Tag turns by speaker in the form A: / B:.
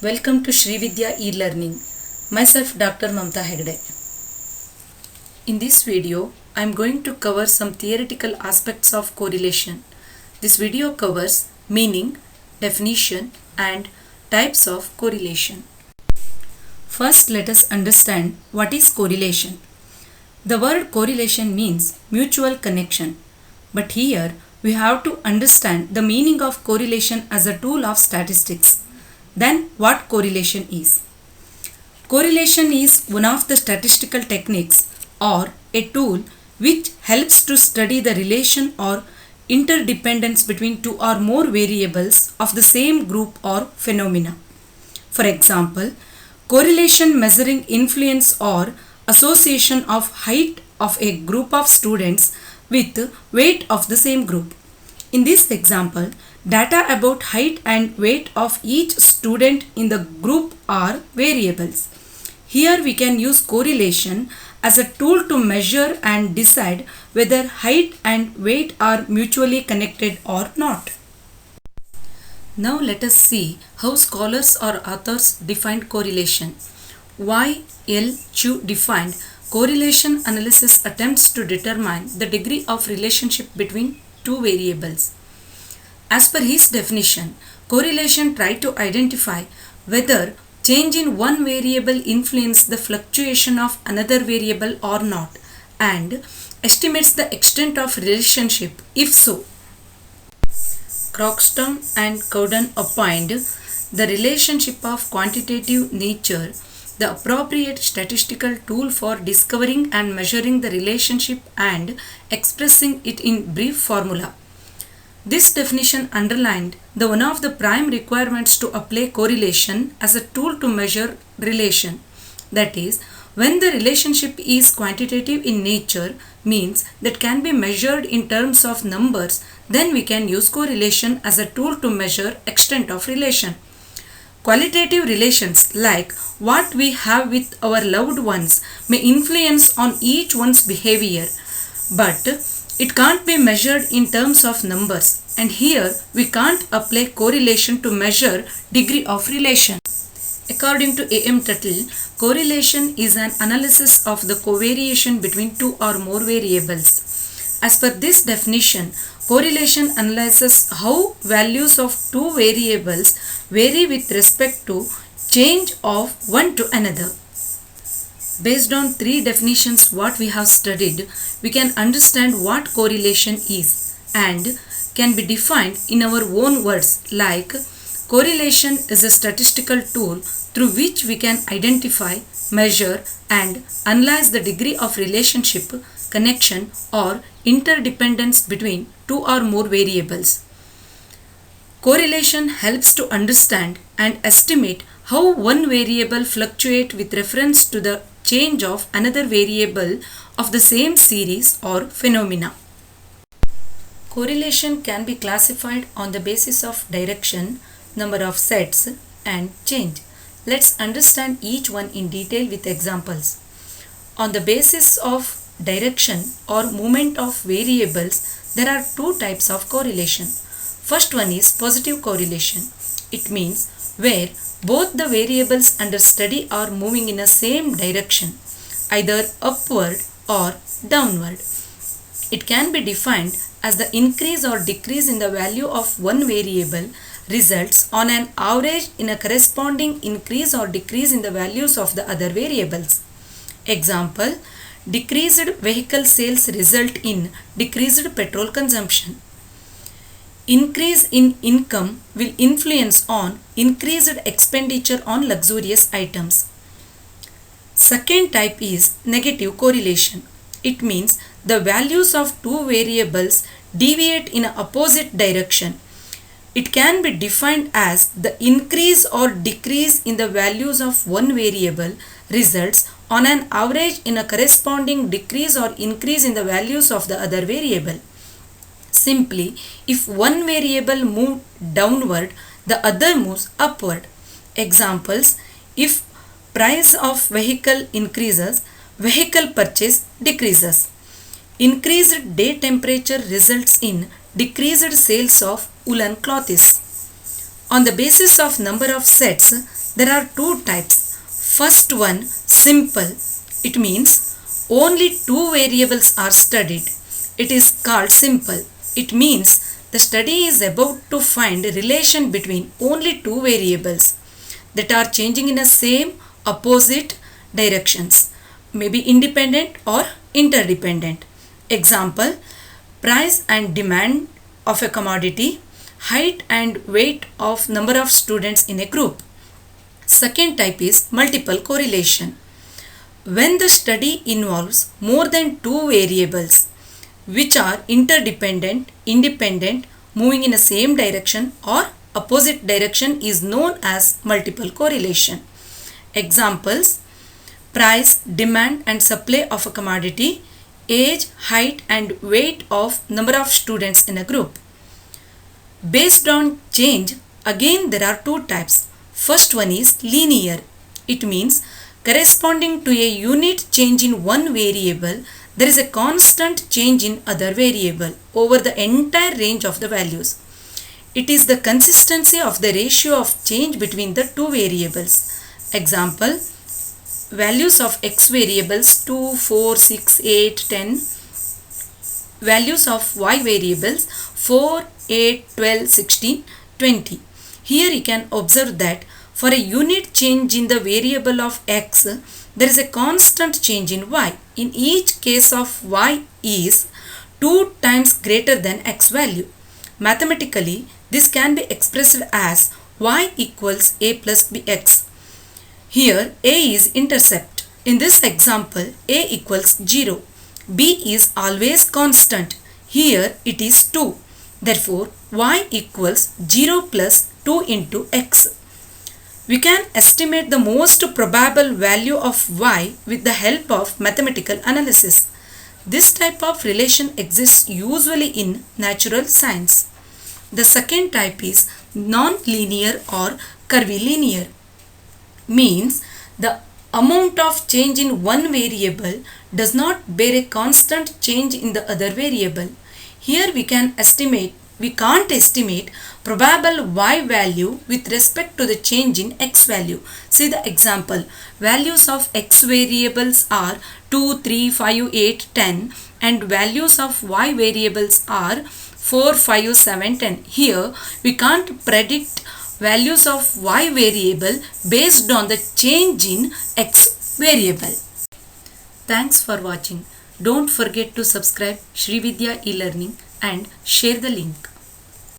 A: Welcome to Srividya e-learning. Myself Dr. Mamta Hegde. In this video, I am going to cover some theoretical aspects of correlation. This video covers meaning, definition and types of correlation. First, let us understand what is correlation. The word correlation means mutual connection. But here, we have to understand the meaning of correlation as a tool of statistics. Then what correlation is? Correlation is one of the statistical techniques or a tool which helps to study the relation or interdependence between two or more variables of the same group or phenomena. For example, correlation measuring influence or association of height of a group of students with weight of the same group. In this example, data about height and weight of each student in the group are variables. Here we can use correlation as a tool to measure and decide whether height and weight are mutually connected or not. Now let us see how scholars or authors defined correlation. Y. L. Chu defined correlation analysis attempts to determine the degree of relationship between two variables. As per his definition, correlation tries to identify whether change in one variable influences the fluctuation of another variable or not and estimates the extent of relationship if so. Croxton and Cowden opined the relationship of quantitative nature, the appropriate statistical tool for discovering and measuring the relationship and expressing it in brief formula. This definition underlined the one of the prime requirements to apply correlation as a tool to measure relation. That is, when the relationship is quantitative in nature, means that can be measured in terms of numbers, then we can use correlation as a tool to measure extent of relation. Qualitative relations like what we have with our loved ones may influence on each one's behavior, but it can't be measured in terms of numbers, and here we can't apply correlation to measure degree of relation. According to A.M. Tuttle, correlation is an analysis of the covariation between two or more variables. As per this definition, correlation analyzes how values of two variables vary with respect to change of one to another. Based on three definitions what we have studied, we can understand what correlation is and can be defined in our own words like correlation is a statistical tool through which we can identify, measure and analyze the degree of relationship, connection or interdependence between two or more variables. Correlation helps to understand and estimate how one variable fluctuates with reference to the change of another variable of the same series or phenomena. Correlation can be classified on the basis of direction, number of sets and change. Let's understand each one in detail with examples. On the basis of direction or movement of variables, there are two types of correlation. First one is positive correlation. It means where both the variables under study are moving in the same direction, either upward or downward. It can be defined as the increase or decrease in the value of one variable results on an average in a corresponding increase or decrease in the values of the other variables. Example, decreased vehicle sales result in decreased petrol consumption. Increase in income will influence on increased expenditure on luxurious items. Second type is negative correlation. It means the values of two variables deviate in an opposite direction. It can be defined as the increase or decrease in the values of one variable results on an average in a corresponding decrease or increase in the values of the other variable. Simply, if one variable moves downward, the other moves upward. Examples, if price of vehicle increases, vehicle purchase decreases. Increased day temperature results in decreased sales of woolen clothes. On the basis of number of sets, there are two types. First one, simple. It means only two variables are studied. It is called simple. It means the study is about to find a relation between only two variables that are changing in the same opposite directions, maybe independent or interdependent. Example, price and demand of a commodity, height and weight of number of students in a group. Second type is multiple correlation. When the study involves more than two variables which are interdependent, independent, moving in the same direction or opposite direction is known as multiple correlation. Examples, price, demand and supply of a commodity, age, height and weight of number of students in a group. Based on change, again there are two types. First one is linear. It means corresponding to a unit change in one variable, there is a constant change in other variable over the entire range of the values. It is the consistency of the ratio of change between the two variables. Example, values of x variables 2, 4, 6, 8, 10. Values of y variables 4, 8, 12, 16, 20. Here you can observe that for a unit change in the variable of x, there is a constant change in y. In each case of y is 2 times greater than x value. Mathematically, this can be expressed as y equals a plus bx. Here a is intercept. In this example, a equals 0. b is always constant. Here it is 2. Therefore, y equals 0 plus 2 into x. We can estimate the most probable value of y with the help of mathematical analysis. This type of relation exists usually in natural science. The second type is non-linear or curvilinear. Means the amount of change in one variable does not bear a constant change in the other variable. Here we can't estimate probable y value with respect to the change in x value. See the example. Values of x variables are 2, 3, 5, 8, 10 and values of y variables are 4, 5, 7, 10. Here we can't predict values of y variable based on the change in x variable. Thanks for watching. Don't forget to subscribe Srividya e-learning and share the link.